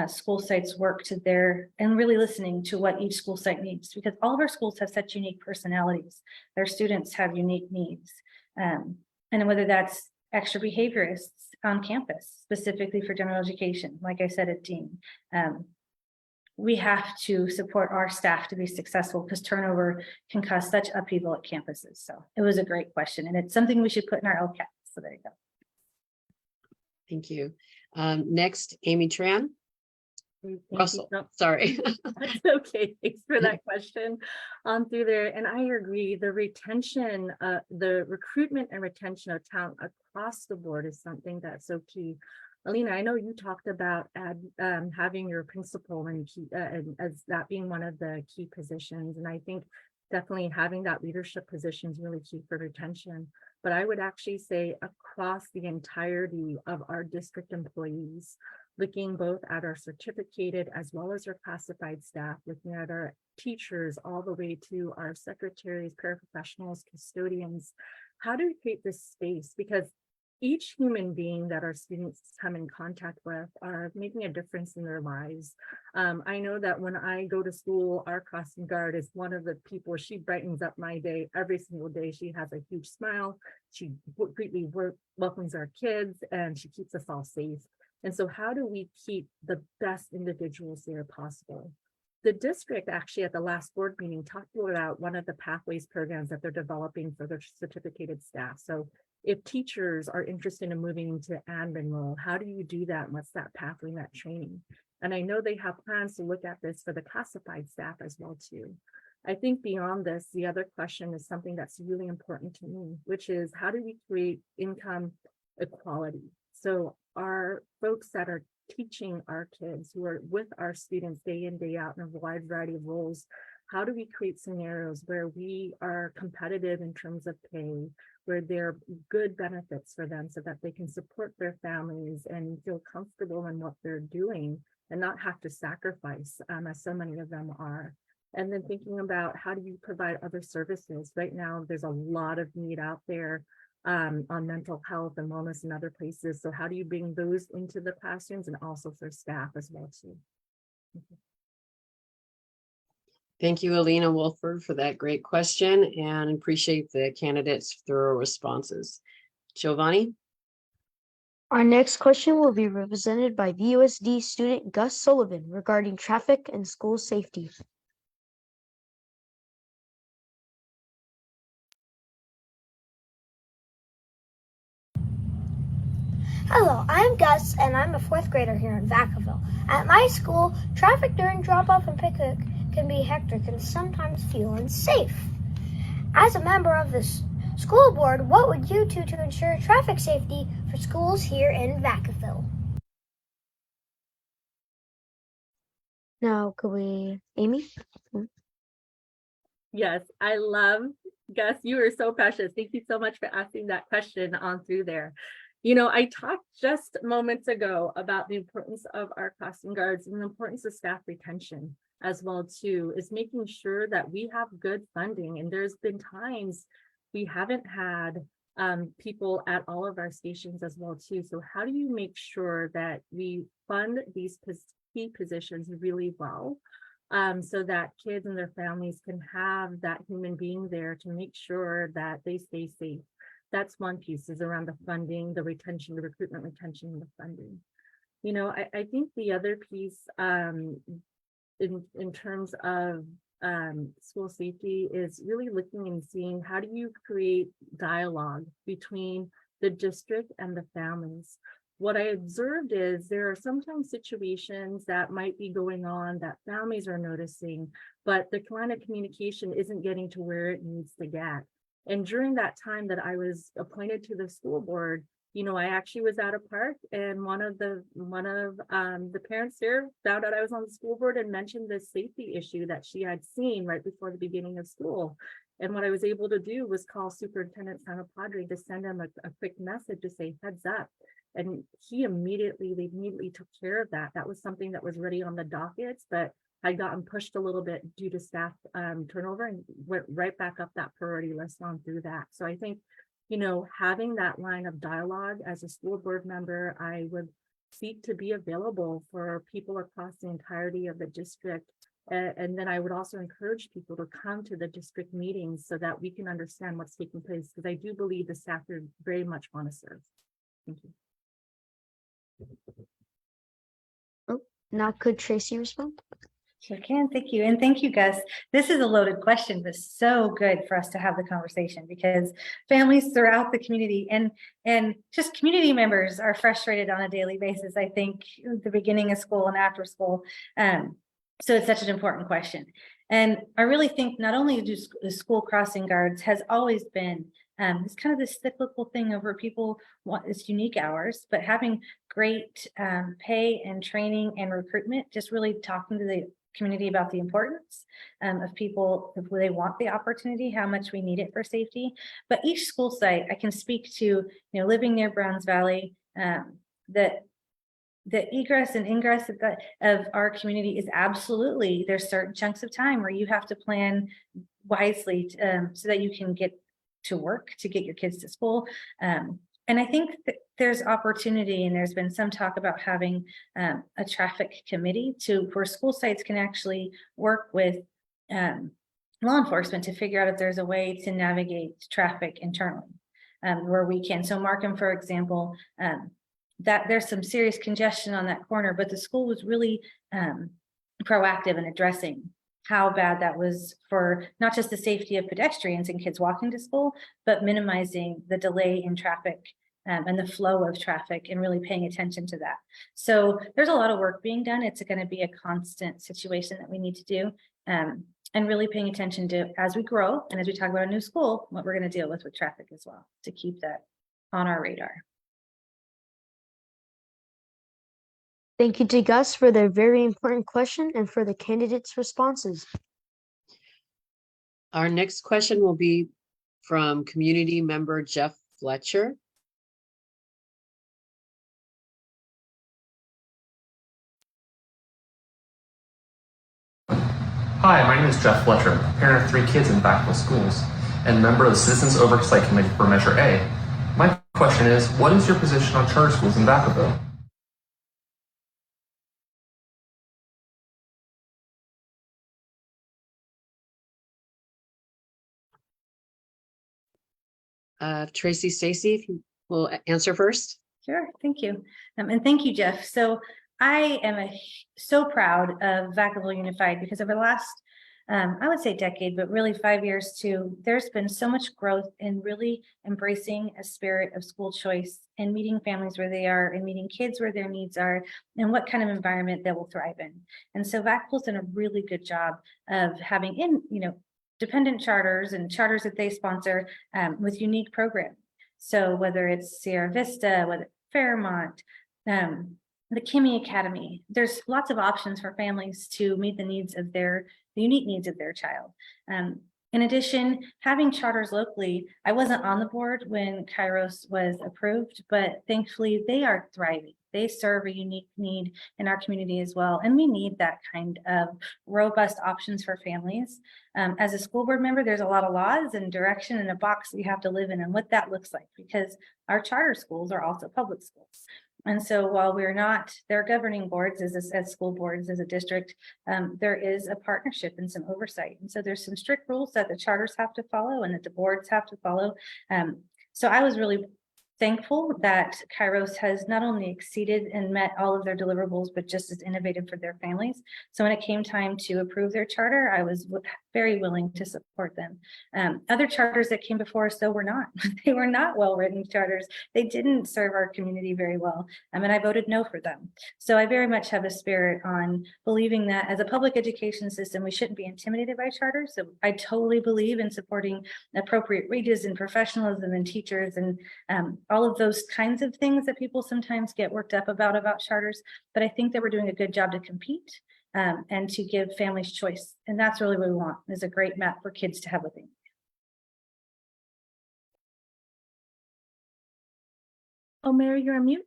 school sites work to their, and really listening to what each school site needs, because all of our schools have such unique personalities. Their students have unique needs. And whether that's extra behaviorists on campus, specifically for general education, like I said at Dean, we have to support our staff to be successful because turnover can cause such upheaval at campuses. So it was a great question, and it's something we should put in our LCAP. So there you go. Thank you. Next, Amy Tran. Russell, sorry. That's okay. Thanks for that question on through there. And I agree, the retention, the recruitment and retention of talent across the board is something that's so key. Alina, I know you talked about having your principal and key, as that being one of the key positions. And I think definitely having that leadership position is really key for retention. But I would actually say across the entirety of our district employees, looking both at our certificated as well as our classified staff, looking at our teachers all the way to our secretaries, paraprofessionals, custodians. How do we create this space? Because each human being that our students come in contact with are making a difference in their lives. I know that when I go to school, our crossing guard is one of the people, she brightens up my day every single day. She has a huge smile. She greatly welcomes our kids and she keeps us all safe. And so how do we keep the best individuals there possible? The district actually at the last board meeting talked about one of the pathways programs that they're developing for their certificated staff. So if teachers are interested in moving into admin role, how do you do that? And what's that pathway, that training? And I know they have plans to look at this for the classified staff as well too. I think beyond this, the other question is something that's really important to me, which is how do we create income equality? So our folks that are teaching our kids, who are with our students day in, day out in a wide variety of roles, how do we create scenarios where we are competitive in terms of pay, where there are good benefits for them so that they can support their families and feel comfortable in what they're doing and not have to sacrifice, as so many of them are. And then thinking about how do you provide other services? Right now, there's a lot of need out there on mental health and wellness and other places. So how do you bring those into the classrooms and also for staff as well too? Thank you, Alina Wolford, for that great question and appreciate the candidates' thorough responses. Giovanni? Our next question will be represented by VUSD student Gus Sullivan regarding traffic and school safety. Hello, I'm Gus, and I'm a 4th grader here in Vacaville. At my school, traffic during drop-off and pickup can be hectic and sometimes feel unsafe. As a member of the school board, what would you do to ensure traffic safety for schools here in Vacaville? Now, could we, Amy? Yes, I love, Gus, you are so precious. Thank you so much for asking that question on through there. You know, I talked just moments ago about the importance of our crossing guards and the importance of staff retention as well too, is making sure that we have good funding. And there's been times we haven't had people at all of our stations as well too. So how do you make sure that we fund these key positions really well, so that kids and their families can have that human being there to make sure that they stay safe? That's one piece, is around the funding, the retention, the recruitment, retention, and the funding. You know, I think the other piece, in terms of school safety, is really looking and seeing how do you create dialogue between the district and the families. What I observed is there are sometimes situations that might be going on that families are noticing, but the line of communication isn't getting to where it needs to get. And during that time that I was appointed to the school board, you know, I actually was at a park, and one of the parents there found out I was on the school board and mentioned this safety issue that she had seen right before the beginning of school. And what I was able to do was call Superintendent Santa Padre to send him a quick message to say, heads up. And they immediately took care of that. That was something that was already on the dockets, but had gotten pushed a little bit due to staff turnover, and went right back up that priority list on through that. So I think, you know, having that line of dialogue as a school board member, I would seek to be available for people across the entirety of the district. And then I would also encourage people to come to the district meetings so that we can understand what's taking place, because I do believe the staff very much want to serve. Thank you. Oh, now could Tracy respond? Sure can. Thank you. And thank you, Gus. This is a loaded question, but so good for us to have the conversation, because families throughout the community and just community members are frustrated on a daily basis, I think, at the beginning of school and after school. So it's such an important question. And I really think not only do the school crossing guards has always been it's kind of this cyclical thing of where people want it's unique hours, but having great pay and training and recruitment, just really talking to the community about the importance of people, if they want the opportunity, how much we need it for safety. But each school site, I can speak to, you know, living near Browns Valley, that the egress and ingress of our community is absolutely, there's certain chunks of time where you have to plan wisely so that you can get to work, to get your kids to school. And I think that there's opportunity, and there's been some talk about having a traffic committee where school sites can actually work with law enforcement to figure out if there's a way to navigate traffic internally, where we can. So Markham, for example, that there's some serious congestion on that corner, but the school was really proactive in addressing how bad that was for not just the safety of pedestrians and kids walking to school, but minimizing the delay in traffic and the flow of traffic, and really paying attention to that. So there's a lot of work being done. It's going to be a constant situation that we need to do, and really paying attention to, as we grow and as we talk about a new school, what we're going to deal with traffic as well, to keep that on our radar. Thank you to Gus for their very important question and for the candidates' responses. Our next question will be from community member Jeff Fletcher. Hi, my name is Jeff Fletcher, parent of 3 kids in Vacaville schools, and member of the Citizens Oversight Committee for Measure A. My question is, what is your position on charter schools in Vacaville? Tracy Stacy, if you will answer first. Sure, thank you. And thank you, Jeff. So I am so proud of Vacaville Unified, because over the last, I would say decade, but really 5 years too, there's been so much growth in really embracing a spirit of school choice and meeting families where they are, and meeting kids where their needs are, and what kind of environment they will thrive in. And so Vacaville's done a really good job of having dependent charters and charters that they sponsor with unique programming. So whether it's Sierra Vista, whether Fairmont, the Kimmy Academy, there's lots of options for families to meet the unique needs of their child. In addition, having charters locally, I wasn't on the board when Kairos was approved, but thankfully they are thriving. they serve a unique need in our community as well. And we need that kind of robust options for families. As a school board member, there's a lot of laws and direction and a box that you have to live in and what that looks like, because our charter schools are also public schools. And so while we're not their governing boards as school boards, as a district, there is a partnership and some oversight. And so there's some strict rules that the charters have to follow and that the boards have to follow. So I was really thankful that Kairos has not only exceeded and met all of their deliverables, but just as innovative for their families. So when it came time to approve their charter, I was very willing to support them. Other charters that came before us, though, were not. They were not well-written charters. They didn't serve our community very well. And I voted no for them. So I very much have a spirit on believing that as a public education system, we shouldn't be intimidated by charters. So I totally believe in supporting appropriate wages and professionalism and teachers and all of those kinds of things that people sometimes get worked up about charters. But I think that we're doing a good job to compete and to give families choice. And that's really what we want, is a great map for kids to have with them. Oh, Mary, you're on mute.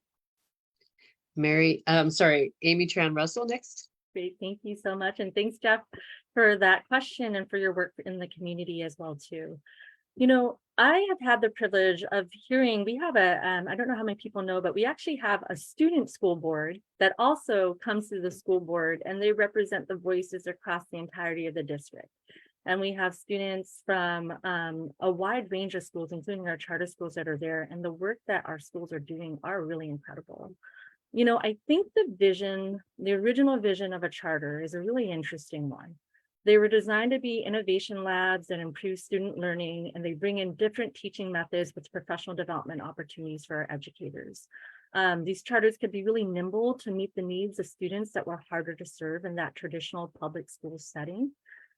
Amy Tran Russell next. Great, thank you so much. And thanks, Jeff, for that question and for your work in the community as well, too. You know, I have had the privilege of hearing, we have I don't know how many people know, but we actually have a student school board that also comes through the school board, and they represent the voices across the entirety of the district. And we have students from a wide range of schools, including our charter schools that are there, and the work that our schools are doing are really incredible. You know, I think the original vision of a charter is a really interesting one. They were designed to be innovation labs that improve student learning, and they bring in different teaching methods with professional development opportunities for our educators. These charters could be really nimble to meet the needs of students that were harder to serve in that traditional public school setting.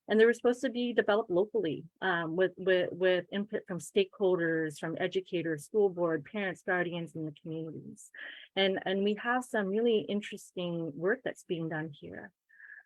And they were supposed to be developed locally with input from stakeholders, from educators, school board, parents, guardians, and the communities. And we have some really interesting work that's being done here.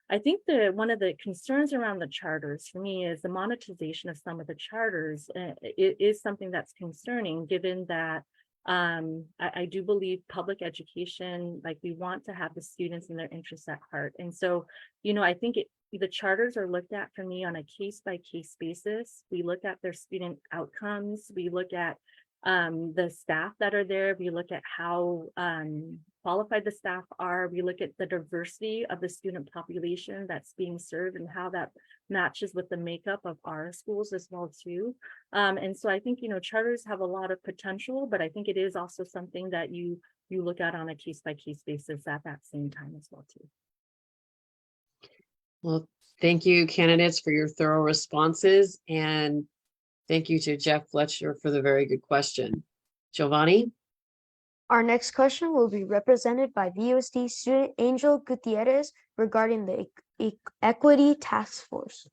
I think that one of the concerns around the charters for me is the monetization of some of the charters. It is something that's concerning, given that I do believe public education, like we want to have the students and their interests at heart. And so, you know, I think the charters are looked at for me on a case-by-case basis. We look at their student outcomes. We look at the staff that are there. We look at how qualified the staff are. We look at the diversity of the student population that's being served and how that matches with the makeup of our schools as well too. And so I think, you know, charters have a lot of potential, but I think it is also something that you look at on a case-by-case basis at that same time as well too. Well, thank you, candidates, for your thorough responses. And thank you to Jeff Fletcher for the very good question. Giovanni? Our next question will be represented by VUSD student Angel Gutierrez regarding the Equity Task Force.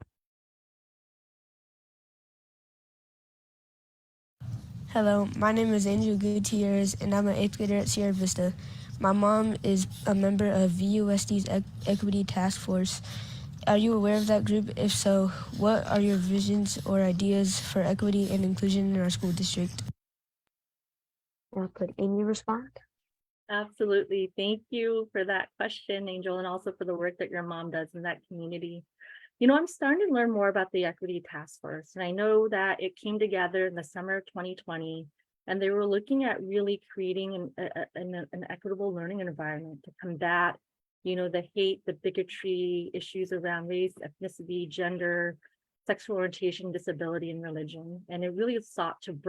Hello, my name is Angel Gutierrez, and I'm an 8th grader at Sierra Vista. My mom is a member of VUSD's Equity Task Force. Are you aware of that group? If so, what are your visions or ideas for equity and inclusion in our school district? Could Amy respond? Absolutely. Thank you for that question, Angel, and also for the work that your mom does in that community. You know, I'm starting to learn more about the Equity Task Force, and I know that it came together in the summer of 2020, and they were looking at really creating an equitable learning environment to combat, you know, the hate, the bigotry, issues around race, ethnicity, gender, sexual orientation, disability, and religion. And it really sought to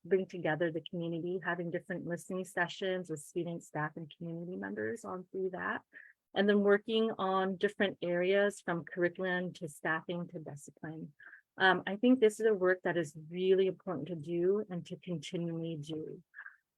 bring together the community, having different listening sessions with students, staff, and community members on through that. And then working on different areas from curriculum to staffing to discipline. I think this is a work that is really important to do and to continually do.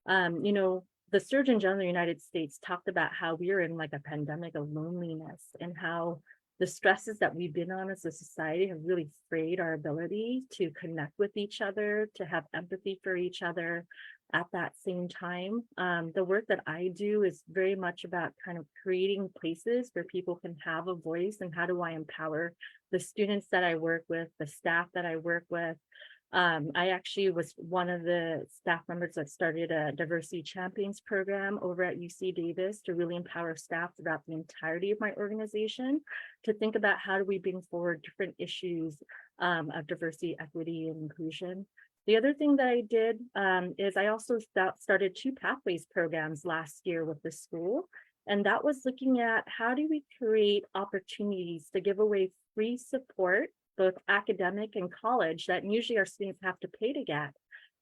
You know, the Surgeon General of the United States talked about how we are in like a pandemic of loneliness, and how the stresses that we've been on as a society have really frayed our ability to connect with each other, to have empathy for each other at that same time. The work that I do is very much about kind of creating places where people can have a voice, and how do I empower the students that I work with, the staff that I work with, I actually was one of the staff members that started a diversity champions program over at UC Davis to really empower staff throughout the entirety of my organization to think about how do we bring forward different issues of diversity, equity, and inclusion. The other thing that I did is I also started 2 pathways programs last year with the school. And that was looking at how do we create opportunities to give away free support, both academic and college, that usually our students have to pay to get.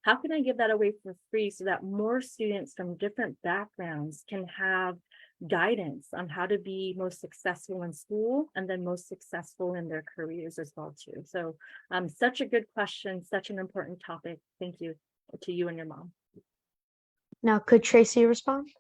How can I give that away for free so that more students from different backgrounds can have guidance on how to be most successful in school and then most successful in their careers as well too. So such a good question, such an important topic. Thank you to you and your mom. Now, could Tracy respond?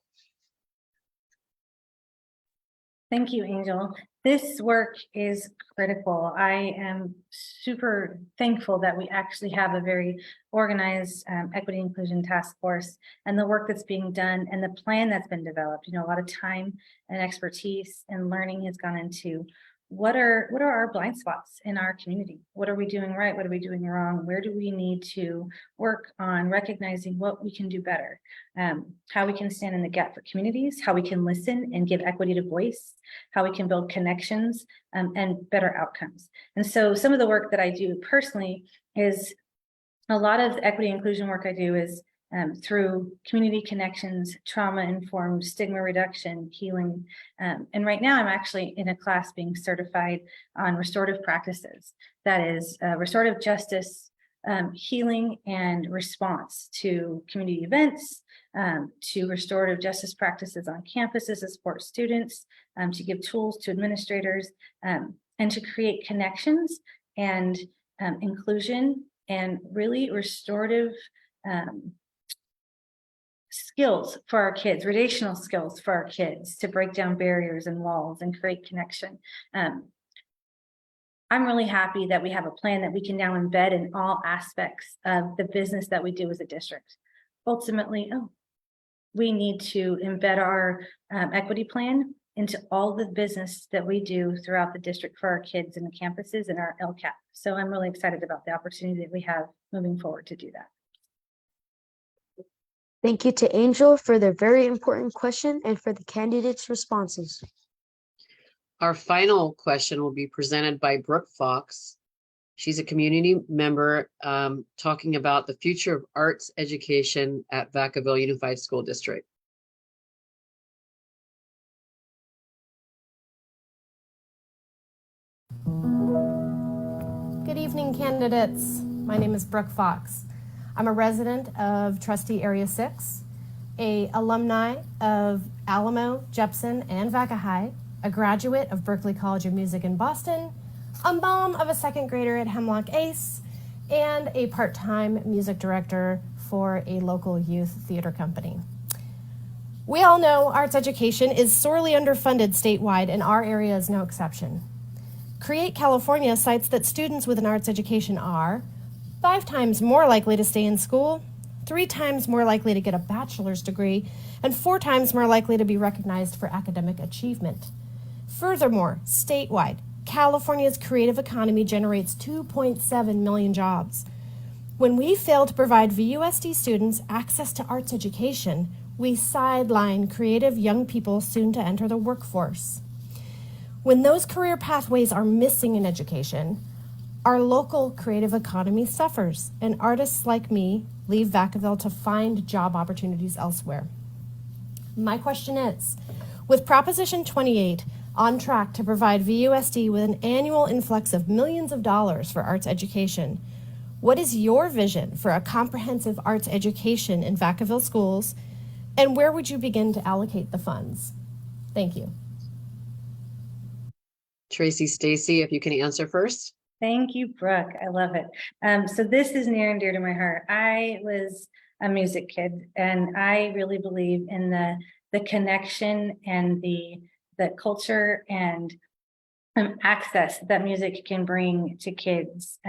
Thank you, Angel. This work is critical. I am super thankful that we actually have a very organized equity inclusion task force and the work that's being done and the plan that's been developed. You know, a lot of time and expertise and learning has gone into what are our blind spots in our community? What are we doing right? What are we doing wrong? Where do we need to work on recognizing what we can do better? How we can stand in the gap for communities, how we can listen and give equity to voice, how we can build connections and better outcomes. And so some of the work that I do personally is a lot of the equity inclusion work I do is through community connections, trauma-informed stigma reduction, healing. And right now I'm actually in a class being certified on restorative practices. That is restorative justice, healing and response to community events, to restorative justice practices on campuses to support students, to give tools to administrators, and to create connections and inclusion and really restorative skills for our kids, relational skills for our kids to break down barriers and walls and create connection. I'm really happy that we have a plan that we can now embed in all aspects of the business that we do as a district. Ultimately, we need to embed our equity plan into all the business that we do throughout the district for our kids and the campuses and our LCAP. So I'm really excited about the opportunity that we have moving forward to do that. Thank you to Angel for their very important question and for the candidates' responses. Our final question will be presented by Brooke Fox. She's a community member talking about the future of arts education at Vacaville Unified School District. Good evening, candidates. My name is Brooke Fox. I'm a resident of Trustee Area 6, a alumni of Alamo, Jepson, and Vacaville, a graduate of Berklee College of Music in Boston, a mom of a 2nd grader at Hemlock Ace, and a part-time music director for a local youth theater company. We all know arts education is sorely underfunded statewide, and our area is no exception. Create California cites that students with an arts education are 5 times more likely to stay in school, 3 times more likely to get a bachelor's degree, and 4 times more likely to be recognized for academic achievement. Furthermore, statewide, California's creative economy generates 2.7 million jobs. When we fail to provide VUSD students access to arts education, we sideline creative young people soon to enter the workforce. When those career pathways are missing in education, our local creative economy suffers, and artists like me leave Vacaville to find job opportunities elsewhere. My question is, with Proposition 28 on track to provide VUSD with an annual influx of millions of dollars for arts education, what is your vision for a comprehensive arts education in Vacaville schools, and where would you begin to allocate the funds? Thank you. Tracy, Stacy, if you can answer first. Thank you, Brooke. I love it. So this is near and dear to my heart. I was a music kid, and I really believe in the connection and the culture and access that music can bring to kids.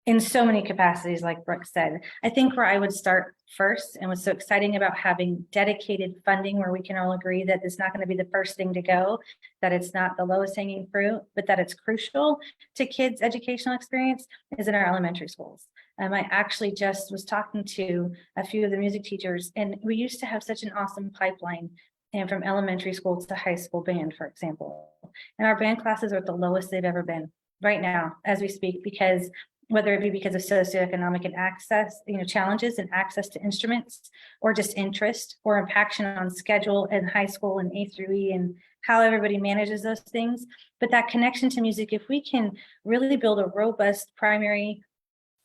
in so many capacities, like Brooke said. I think where I would start first, and what's so exciting about having dedicated funding where we can all agree that it's not going to be the first thing to go, that it's not the lowest hanging fruit, but that it's crucial to kids' educational experience, is in our elementary schools. I actually just was talking to a few of the music teachers, and we used to have such an awesome pipeline, and from elementary school to high school band, for example. And our band classes are at the lowest they've ever been right now as we speak, because whether it be because of socioeconomic and access, challenges and access to instruments, or just interest or impaction on schedule in high school and A through E and how everybody manages those things. But that connection to music, if we can really build a robust primary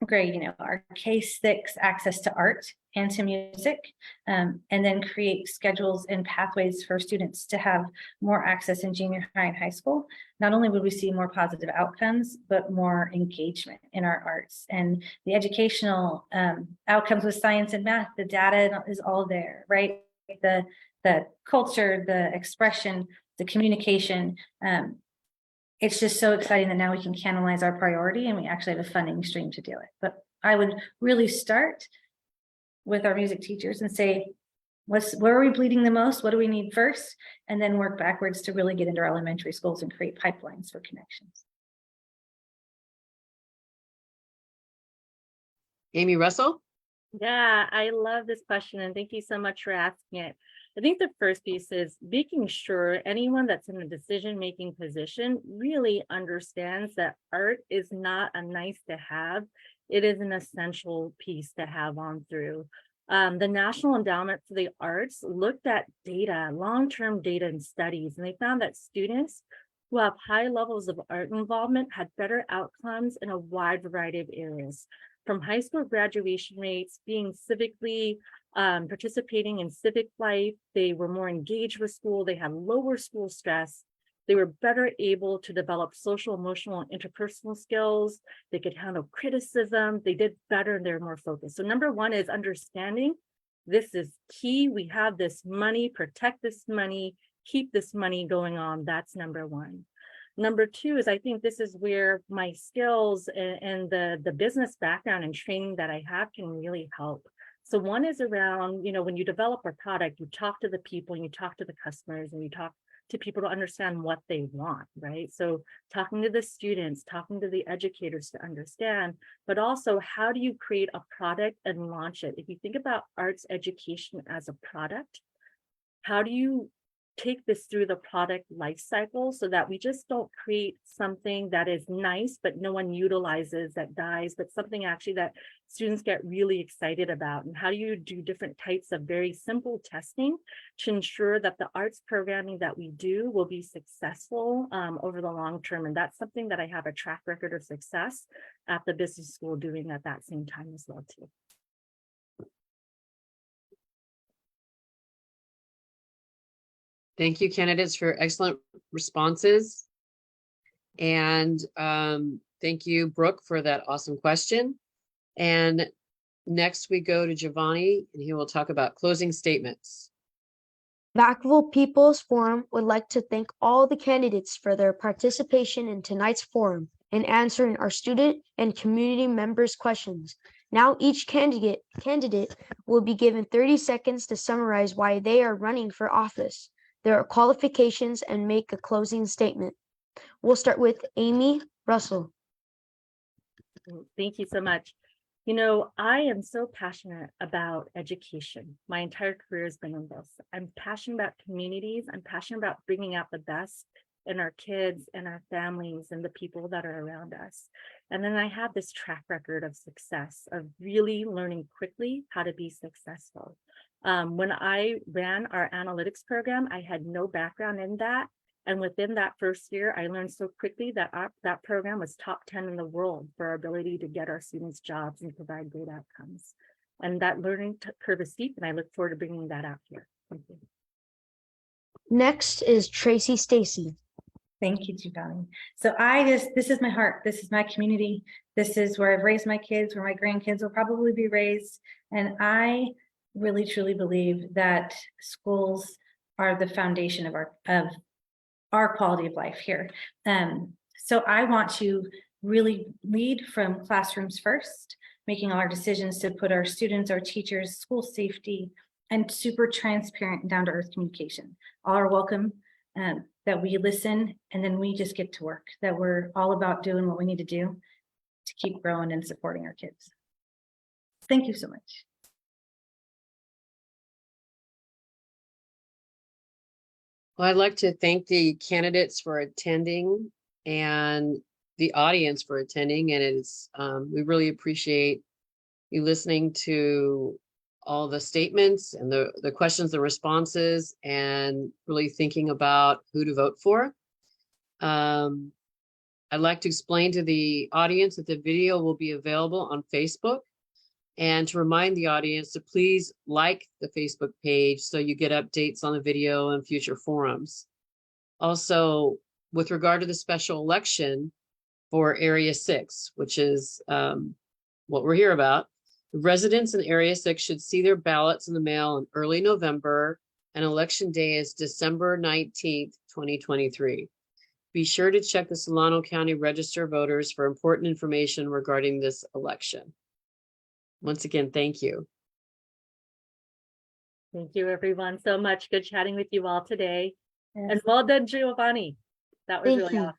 grade, our K-6 access to art and to music, and then create schedules and pathways for students to have more access in junior high and high school. Not only would we see more positive outcomes, but more engagement in our arts and the educational outcomes with science and math. The data is all there, right? The culture, the expression, the communication. It's just so exciting that now we can canalize our priority and we actually have a funding stream to do it. But I would really start with our music teachers and say, where are we bleeding the most? What do we need first? And then work backwards to really get into our elementary schools and create pipelines for connections. Amy Russell? Yeah, I love this question, and thank you so much for asking it. I think the first piece is making sure anyone that's in a decision-making position really understands that art is not a nice to have. It is an essential piece to have on through. The National Endowment for the Arts looked at data, long-term data and studies, and they found that students who have high levels of art involvement had better outcomes in a wide variety of areas. From high school graduation rates, being civically participating in civic life, they were more engaged with school, they had lower school stress, they were better able to develop social, emotional, and interpersonal skills, they could handle criticism, they did better and they're more focused. So number one is understanding this is key. We have this money, protect this money, keep this money going on. That's number one. Number two is I think this is where my skills and the business background and training that I have can really help. So one is around, when you develop a product, you talk to the people and you talk to the customers and you talk to people to understand what they want, right? So talking to the students, talking to the educators to understand, but also how do you create a product and launch it? If you think about arts education as a product, how do you take this through the product life cycle so that we just don't create something that is nice, but no one utilizes, that dies, but something actually that students get really excited about? And how do you do different types of very simple testing to ensure that the arts programming that we do will be successful over the long term? And that's something that I have a track record of success at the business school doing at that same time as well too. Thank you, candidates, for excellent responses. And thank you, Brooke, for that awesome question. And next we go to Giovanni, and he will talk about closing statements. Vacaville People's Forum would like to thank all the candidates for their participation in tonight's forum and answering our student and community members' questions. Now each candidate will be given 30 seconds to summarize why they are running for office, their qualifications, and make a closing statement. We'll start with Amy Russell. Thank you so much. I am so passionate about education. My entire career has been in this. I'm passionate about communities. I'm passionate about bringing out the best in our kids and our families and the people that are around us. And then I have this track record of success, of really learning quickly how to be successful. When I ran our analytics program, I had no background in that. And within that first year, I learned so quickly that that program was top 10 in the world for our ability to get our students jobs and provide great outcomes. And that learning curve is steep, and I look forward to bringing that out here. Thank you. Next is Tracy Stacy. Thank you, Giovanni. So this is my heart. This is my community. This is where I've raised my kids, where my grandkids will probably be raised. And I really truly believe that schools are the foundation of our quality of life here. So I want to really lead from classrooms first, making all our decisions to put our students, our teachers, school safety, and super transparent and down to earth communication. All are welcome, that we listen, and then we just get to work, that we're all about doing what we need to do to keep growing and supporting our kids. Thank you so much. Well, I'd like to thank the candidates for attending and the audience for attending. And it's, we really appreciate you listening to all the statements and the questions, the responses, and really thinking about who to vote for. I'd like to explain to the audience that the video will be available on Facebook, and to remind the audience to please like the Facebook page so you get updates on the video and future forums. Also, with regard to the special election for Area 6, which is what we're here about, residents in Area 6 should see their ballots in the mail in early November, and election day is December 19th, 2023. Be sure to check the Solano County Register of Voters for important information regarding this election. Once again, thank you. Thank you, everyone, so much. Good chatting with you all today. And well done, Giovanni. That was Thank really you. awesome.